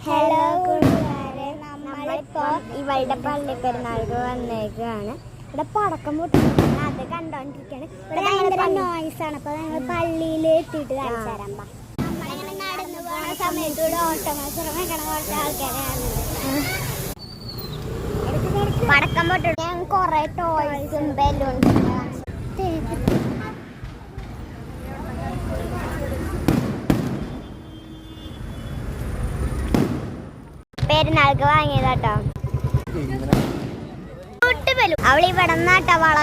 Hello കൂട്ടുകാരെ, നമ്മളിപ്പോൾ ഇവളുടെ പള്ളി പെരുന്നാൾക്ക് വന്നേക്കാണ്. ഇവിടെ പടക്കം പൊട്ടിക്കുന്ന അത് കണ്ടോണ്ടിരിക്കാണ്. ഇവിടെ ഭയങ്കര നോയ്സാണ്. അപ്പൊ ഞങ്ങൾ പള്ളിയിൽ എത്തിയിട്ട് കാണിച്ചു തരാം. നമ്മളിങ്ങനെ നടന്നു പോകുന്ന സമയത്ത് ഇവിടെ ഓട്ടമത്സരം വെക്കണ കുറച്ച് ആൾക്കാരാണ്. പടക്കം പൊട്ടിട്ട് ഞങ്ങൾ കുറെ ടോയ്സും ബലൂൺസും പെരുന്നാൾക്ക് വാങ്ങിയതാട്ടോ. അവളിവിടെ നിന്നാട്ടോ വള